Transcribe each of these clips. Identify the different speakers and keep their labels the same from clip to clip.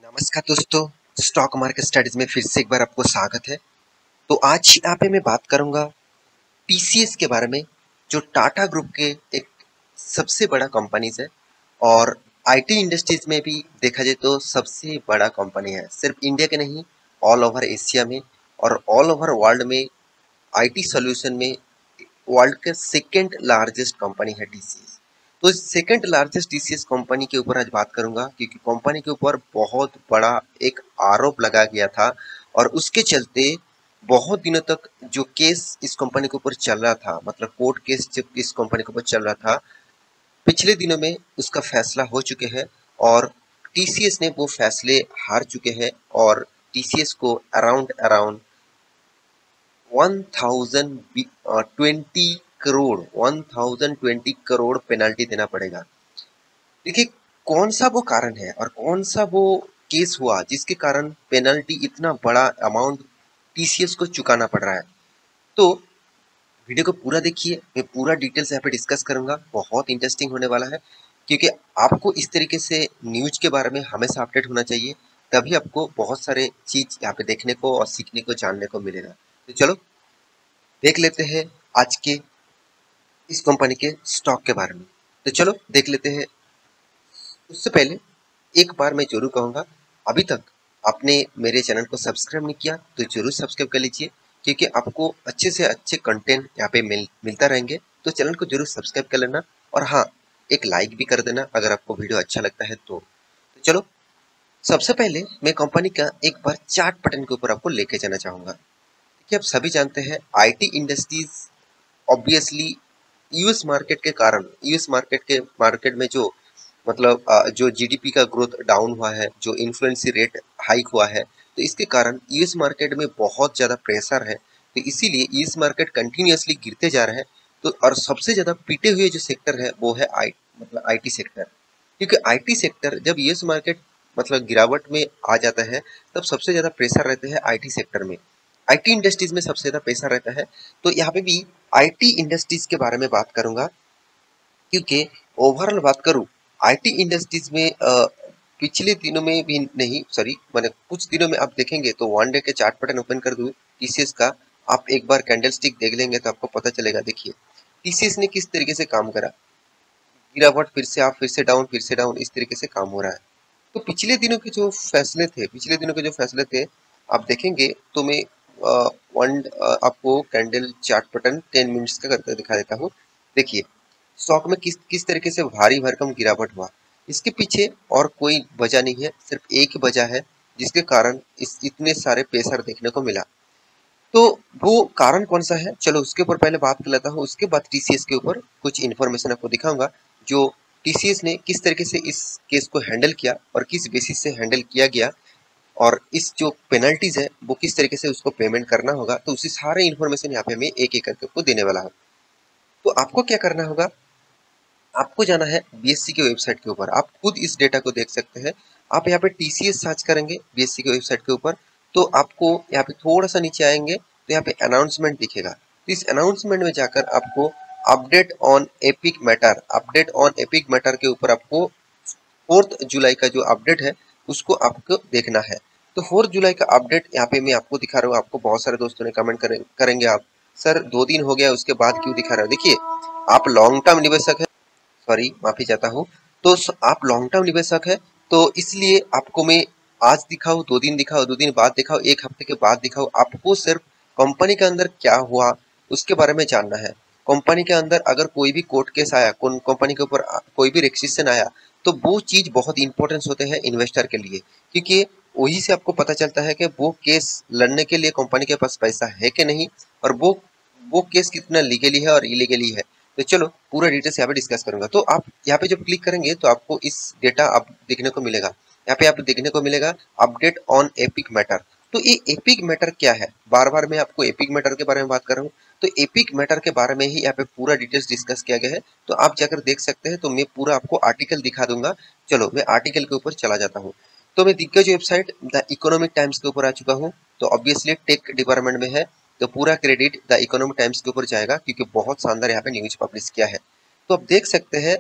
Speaker 1: नमस्कार दोस्तों। Stock market studies में फिर से एक बार आपको स्वागत है। तो आज यहाँ पे मैं बात करूंगा टीसीएस के बारे में, जो टाटा ग्रुप के एक सबसे बड़ा कंपनीज है और आईटी इंडस्ट्रीज में भी देखा जाए तो सबसे बड़ा कंपनी है। सिर्फ इंडिया के नहीं, ऑल ओवर एशिया में और ऑल ओवर वर्ल्ड में आईटी सॉल्यूशन में वर्ल्ड के सेकेंड लार्जेस्ट कंपनी है टीसीएस। तो इस सेकेंड लार्जेस्ट टीसीएस कंपनी के ऊपर आज बात करूंगा, क्योंकि कंपनी के ऊपर बहुत बड़ा एक आरोप लगा गया था और उसके चलते बहुत दिनों तक जो केस इस कंपनी के ऊपर चल रहा था, मतलब कोर्ट केस जब इस कंपनी के ऊपर चल रहा था, पिछले दिनों में उसका फैसला हो चुके हैं और टीसीएस ने वो फैसले हार चुके हैं और टीसीएस को अराउंड अराउंड 1020 करोड़ पेनल्टी देना पड़ेगा। देखिए, कौन सा वो कारण है और कौन सा वो केस हुआ जिसके कारण पेनल्टी इतना बड़ा अमाउंट टीसीएस को चुकाना पड़ रहा है। तो वीडियो को पूरा देखिए, मैं पूरा डिटेल्स यहाँ पे डिस्कस करूंगा। बहुत इंटरेस्टिंग होने वाला है, क्योंकि आपको इस तरीके से न्यूज के बारे में हमेशा अपडेट होना चाहिए, तभी आपको बहुत सारे चीज यहाँ पे देखने को और सीखने को जानने को मिलेगा। तो चलो देख लेते हैं आज के इस कंपनी के स्टॉक के बारे में। तो चलो देख लेते हैं। उससे पहले एक बार मैं जरूर कहूंगा, अभी तक आपने मेरे चैनल को सब्सक्राइब नहीं किया तो जरूर सब्सक्राइब कर लीजिए, क्योंकि आपको अच्छे से अच्छे कंटेंट यहाँ पे मिलता रहेंगे। तो चैनल को जरूर सब्सक्राइब कर लेना और हाँ, एक लाइक भी कर देना अगर आपको वीडियो अच्छा लगता है तो चलो सबसे पहले मैं कंपनी का एक बार चार्ट पैटर्न के ऊपर आपको लेके जाना चाहूंगा। कि आप सभी जानते हैं IT industries obviously US market में जो मतलब जो जीडीपी का ग्रोथ डाउन हुआ है, जो इन्फ्लेशन रेट हाइक हुआ है, तो इसके कारण यूएस मार्केट में बहुत ज़्यादा प्रेशर है। तो इसीलिए यूएस मार्केट कंटिन्यूअसली गिरते जा रहे हैं। तो और सबसे ज़्यादा पीटे हुए जो सेक्टर है वो है आईटी सेक्टर। क्योंकि आईटी सेक्टर जब यूएस मार्केट मतलब गिरावट में आ जाता है, तब सबसे ज़्यादा प्रेशर रहता है आईटी सेक्टर में। आईटी इंडस्ट्रीज में सबसे ज़्यादा पैसा रहता है। तो यहाँ पे भी आईटी इंडस्ट्रीज के बारे में बात करूंगा, क्योंकि ओवरऑल बात करूं आईटी इंडस्ट्रीज में पिछले दिनों में भी नहीं, सॉरी मैंने कुछ दिनों में आप देखेंगे तो वन डे के चार्ट पैटर्न ओपन कर दूं टीसीएस का, आप एक बार कैंडल स्टिक देख लेंगे तो आपको पता चलेगा। देखिए टीसीएस ने किस तरीके से काम करा, गिरावट फिर से आप फिर से डाउन, इस तरीके से काम हो रहा है। तो पिछले दिनों के जो फैसले थे आप देखेंगे तो मैं आपको कैंडल चार्ट पैटर्न 10 मिनट्स का करके दिखा देता हूँ। देखिए स्टॉक में किस किस तरीके से भारी भरकम गिरावट हुआ। इसके पीछे और कोई वजह नहीं है, सिर्फ एक ही वजह है जिसके कारण इस इतने सारे प्रेशर देखने को मिला। तो वो कारण कौन सा है, चलो उसके ऊपर पहले बात कर लेता हूँ, उसके बाद टीसीएस के ऊपर कुछ इन्फॉर्मेशन आपको दिखाऊंगा, जो टीसीएस ने किस तरीके से इस केस को हैंडल किया और किस बेसिस से हैंडल किया गया और इस जो पेनल्टीज है वो किस तरीके से उसको पेमेंट करना होगा। तो उसी सारे इन्फॉर्मेशन यहाँ पे मैं एक एक करके आपको देने वाला हूँ। तो आपको क्या करना होगा, आपको जाना है बीएससी की वेबसाइट के ऊपर, आप खुद इस डेटा को देख सकते हैं। आप यहाँ पे टीसीएस सर्च करेंगे बीएससी की वेबसाइट के ऊपर, तो आपको यहाँ पे थोड़ा सा नीचे आएंगे तो यहाँ पे अनाउंसमेंट दिखेगा। तो इस अनाउंसमेंट में जाकर आपको अपडेट ऑन एपिक मैटर के ऊपर आपको 4 जुलाई का जो अपडेट है उसको आपको देखना है। तो 4 जुलाई का अपडेट यहाँ पे मैं आपको दिखा रहा हूँ। आपको बहुत सारे दोस्तों ने कमेंट करेंगे आप, सर 2 दिन हो गया उसके बाद क्यों दिखा रहा है। देखिए आप लॉन्ग टर्म निवेशक है, सॉरी माफी चाहता हूँ। तो आप लॉन्ग टर्म निवेशक है, तो इसलिए आपको मैं आज दिखाऊं, 2 दिन दिखाऊं, 2 दिन बाद दिखाऊं, एक हफ्ते के बाद दिखाऊं, आपको सिर्फ कंपनी के अंदर क्या हुआ उसके बारे में जानना है। कंपनी के अंदर अगर कोई भी कोर्ट केस आया, कंपनी के ऊपर कोई भी रिक्वेजिशन आया, तो वो चीज बहुत इंपॉर्टेंस होते हैं इन्वेस्टर के लिए, क्योंकि वही से आपको पता चलता है कि वो केस लड़ने के लिए कंपनी के पास पैसा है कि नहीं, और वो केस कितना लीगली है और इलीगली है। तो चलो पूरा डिटेल्स यहाँ पे डिस्कस करूंगा। तो आप यहाँ पे जब क्लिक करेंगे तो आपको इस डेटा आप देखने को मिलेगा। यहाँ पे आप देखने को मिलेगा अपडेट ऑन एपिक मैटर। तो ये एपिक मैटर क्या है, बार बार मैं आपको एपिक मैटर के बारे में बात कर रहा हूँ। तो एपिक मैटर के बारे में ही यहाँ पे पूरा डिटेल्स डिस्कस किया गया है, तो आप जाकर देख सकते हैं। तो मैं पूरा आपको आर्टिकल दिखा दूंगा। चलो मैं आर्टिकल के ऊपर चला जाता हूँ। तो मैं दिग्गज वेबसाइट द इकोनॉमिक टाइम्स के ऊपर आ चुका हूँ। तो ऑब्वियसली टेक डिपार्टमेंट में है, तो पूरा क्रेडिट द इकोनॉमिक टाइम्स के ऊपर जाएगा, क्योंकि बहुत शानदार यहाँ पे न्यूज पब्लिश किया है। तो आप देख सकते हैं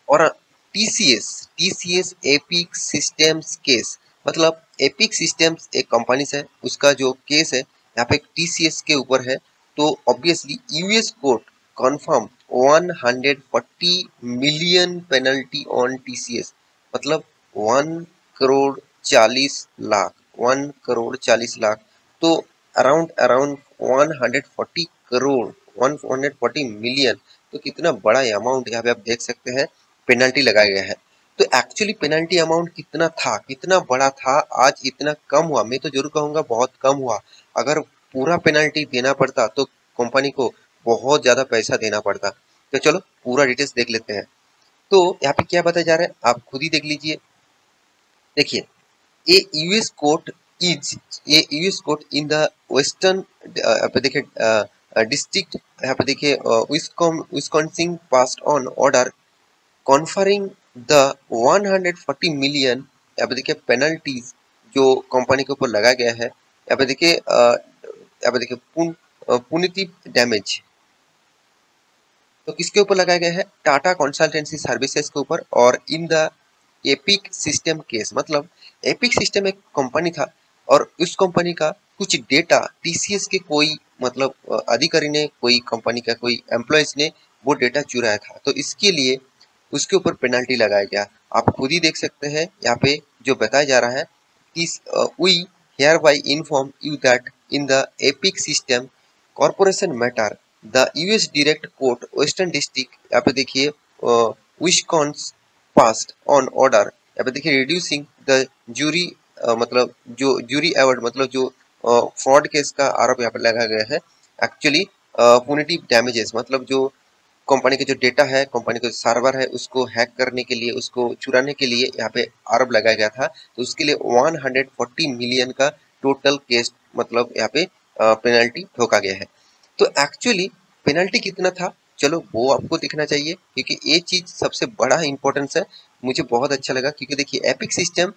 Speaker 1: और TCS TCS epic systems case, मतलब एपिक सिस्टम्स एक कंपनी है, उसका जो केस है यहाँ पे टीसीएस के ऊपर है। तो obviously US court confirm 140 million penalty on TCS, मतलब 1 करोड़ 40 लाख, 1 करोड़ 40 लाख, तो अराउंड अराउंड 140 करोड़ 140 मिलियन, तो कितना बड़ा अमाउंट यहाँ पे आप देख सकते हैं पेनल्टी लगाया गया है। तो एक्चुअली पेनल्टी अमाउंट कितना था, कितना बड़ा था, आज इतना कम हुआ, मैं तो जरूर कहूंगा बहुत कम हुआ। अगर पूरा पेनल्टी देना पड़ता तो कंपनी को बहुत ज्यादा पैसा देना पड़ता। तो चलो पूरा डिटेल्स देख लेते हैं। तो यहाँ पे क्या बताया जा रहा है आप खुद ही देख लीजिए। देखिए, a US court is a US court in the western, यहाँ पे देखिए डिस्ट्रिक्ट, यहाँ पे देखिए Wisconsin passed on order conferring the 140 million, यहाँ पे देखिए पेनल्टीज जो कंपनी के ऊपर लगाया गया है। यहाँ पे देखिए पुनिटिव डैमेज तो किसके ऊपर लगाया गया है, टाटा कंसल्टेंसी सर्विसेज के ऊपर। और इन द एपिक सिस्टम केस, मतलब एपिक सिस्टम एक कंपनी था और उस कंपनी का कुछ डेटा टीसीएस के कोई मतलब अधिकारी ने, कोई कंपनी का कोई एम्प्लॉयज ने वो डेटा चुराया था, तो इसके लिए उसके ऊपर पेनल्टी लगाया गया। आप खुद ही देख सकते हैं यहाँ पे जो बताया जा रहा है कि we hereby inform you that in the epic system corporation matter the US direct court western district, यहाँ पे देखिए विस्कॉन्स पास्ड ऑन ऑर्डर, यहाँ पे देखिए रिड्यूसिंग द जूरी, मतलब जो जूरी अवार्ड, मतलब जो फ्रॉड केस का आरोप यहाँ पे लगाया गया है। एक्चुअली पुनिटिव डैमेजेस, मतलब जो कंपनी का जो डेटा है, कंपनी का जो सर्वर है, उसको हैक करने के लिए, उसको चुराने के लिए यहाँ पे आरोप लगाया गया था। तो उसके लिए 140 मिलियन का टोटल केस, मतलब यहाँ पे पेनल्टी ठोका गया है। तो एक्चुअली पेनल्टी कितना था, चलो वो आपको दिखना चाहिए, क्योंकि ये चीज सबसे बड़ा इंपॉर्टेंस है। मुझे बहुत अच्छा लगा क्योंकि देखिए एपिक सिस्टम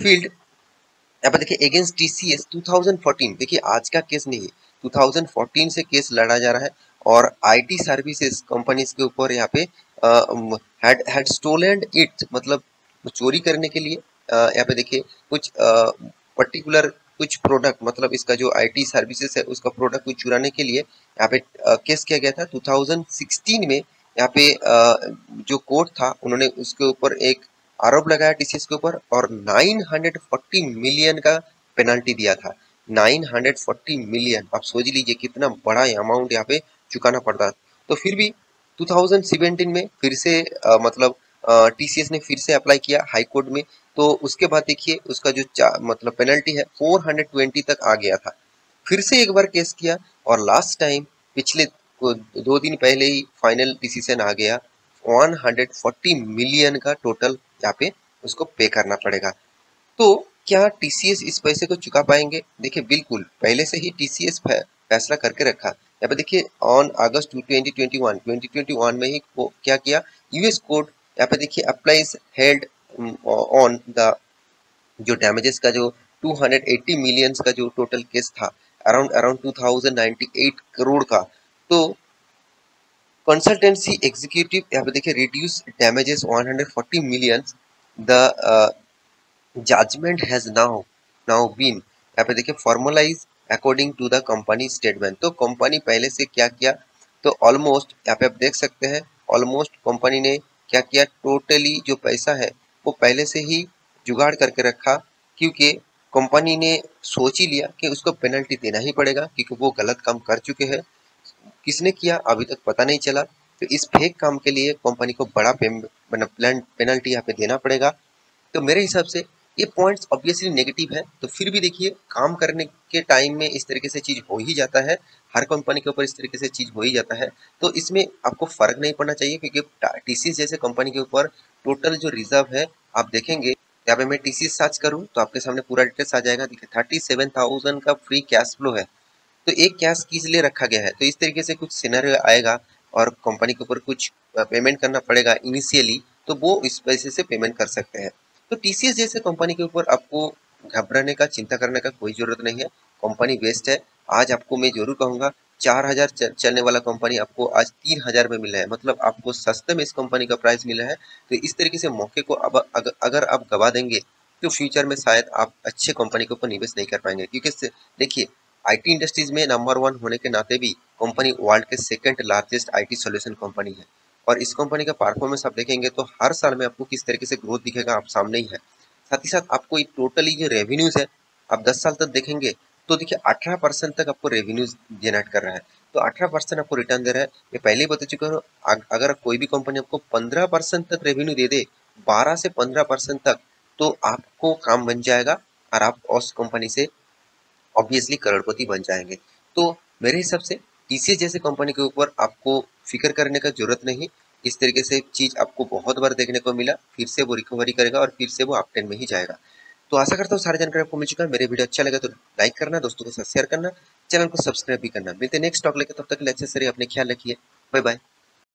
Speaker 1: फील्ड, यहाँ पर देखिए अगेंस्ट टीसीएस 2014, देखिए आज का केस नहीं है, 2014 से केस लड़ा जा रहा है। और आईटी सर्विसेज कंपनीज के ऊपर यहाँ पे हैड स्टोलन इट, मतलब चोरी करने के लिए यहाँ पे देखिए कुछ पर्टिकुलर कुछ प्रोडक्ट, मतलब इसका जो आईटी सर्विसेज है उसका प्रोडक्ट को चुराने के लिए यहाँ पे केस किया गया था 2016 में। यहाँ पे जो कोर्ट था उन्होंने उसके ऊपर एक आरोप लगाया टीसीएस के ऊपर और 940 मिलियन का पेनल्टी दिया था। 940 मिलियन, आप सोच लीजिए कितना बड़ा अमाउंट यहाँ पे चुकाना पड़ता। तो फिर भी 2017 में फिर से मतलब टीसीएस ने फिर से अप्लाई किया हाई कोर्ट में। तो उसके बाद देखिए उसका जो मतलब पेनल्टी है 420 तक आ गया था। फिर से एक बार केस किया और लास्ट टाइम पिछले 2 दिन पहले ही फाइनल डिसीजन आ गया, 140 मिलियन का टोटल यहाँ पे उसको पे करना पड़ेगा। तो क्या टीसीएस इस पैसे को चुका पाएंगे? देखिए बिल्कुल, पहले से ही टीसीएस फैसला करके रखा। यहाँ पे देखिए ऑन अगस्त 2021 में ही क्या किया, यूएस कोर्ट यहाँ पे देखिए अप्लाइज हेल्ड ऑन द जो डैमेजेस का जो 280 मिलियंस का जो टोटल केस था, अराउंड अराउंड 2098 करोड़ का। तो कंसल्टेंसी एग्जीक्यूटिव यहाँ पे देखिए reduce damages 140 millions, the judgment has now been, यहाँ पे देखिए formalize according to the company statement. तो कंपनी पहले से क्या किया, तो ऑलमोस्ट यहाँ पे आप देख सकते हैं, ऑलमोस्ट कंपनी ने क्या किया, टोटली जो पैसा है वो पहले से ही जुगाड़ करके रखा, क्योंकि कंपनी ने सोच ही लिया कि उसको पेनल्टी देना ही पड़ेगा क्योंकि वो गलत काम कर चुके हैं। किसने किया अभी तक पता नहीं चला। तो इस फेक काम के लिए कंपनी को बड़ा पेनल्टी यहाँ पे देना पड़ेगा। तो मेरे हिसाब से ये पॉइंट्स ऑब्वियसली नेगेटिव है, तो फिर भी देखिए काम करने के टाइम में इस तरीके से चीज हो ही जाता है, हर कंपनी के ऊपर इस तरीके से चीज हो ही जाता है। तो इसमें आपको फर्क नहीं पड़ना चाहिए क्योंकि टीसीएस जैसे कंपनी के ऊपर टोटल जो रिजर्व है आप देखेंगे, यहाँ पे मैं टीसीएस सर्च करूँ तो आपके सामने पूरा डिटेल्स आ जाएगा। देखिए 37,000 का फ्री कैश फ्लो है। तो एक कैश किस लिए रखा गया है, तो इस तरीके से कुछ सिनेरियो आएगा और कंपनी के ऊपर कुछ पेमेंट करना पड़ेगा इनिशियली, तो वो इस पैसे से पेमेंट कर सकते हैं। तो टीसीएस जैसे कंपनी के ऊपर आपको घबराने का, चिंता करने का कोई जरूरत नहीं है। कंपनी बेस्ट है। आज आपको मैं जरूर कहूंगा 4000 चलने वाला कंपनी आपको आज 3000 में मिल रहा है, मतलब आपको सस्ते में इस कंपनी का प्राइस मिला है। तो इस तरीके से मौके को अब अगर आप गवा देंगे तो फ्यूचर में शायद आप अच्छे कंपनी के ऊपर निवेश नहीं कर पाएंगे, क्योंकि देखिए आईटी इंडस्ट्रीज में नंबर वन होने के नाते भी कंपनी वर्ल्ड के second largest IT solution company है। और इस कंपनी का परफॉर्मेंस आप देखेंगे तो हर साल में आपको किस तरीके से ग्रोथ दिखेगा आप सामने ही है। साथ ही साथ आपको टोटली जो रेवेन्यूज है आप 10 साल तक देखेंगे तो देखिए 18% तक आपको रेवेन्यूज जनरेट कर रहा है। तो 18% आपको रिटर्न दे रहा है। ये पहले ही बता चुका हूँ, अगर कोई भी कंपनी आपको 15% तक रेवेन्यू दे दे, 12 से 15% तक, तो आपको काम बन जाएगा और आप उस कंपनी से ऑब्वियसली करोड़पति बन जाएंगे। तो मेरे हिसाब से टीसीएस जैसे कंपनी के ऊपर आपको फिक्र करने का जरूरत नहीं। इस तरीके से चीज आपको बहुत बार देखने को मिला, फिर से वो रिकवरी करेगा और फिर से वो अप 10 में ही जाएगा। तो आशा करता हूँ सारी जानकारी आपको मिल चुका है। मेरे वीडियो अच्छा लगा तो लाइक करना, दोस्तों के साथ शेयर करना, चैनल को सब्सक्राइब भी करना। मिलते हैं नेक्स्ट टॉक लेकर, तब तक के लिए अच्छे से रहिए, अपने ख्याल रखिए। Bye bye.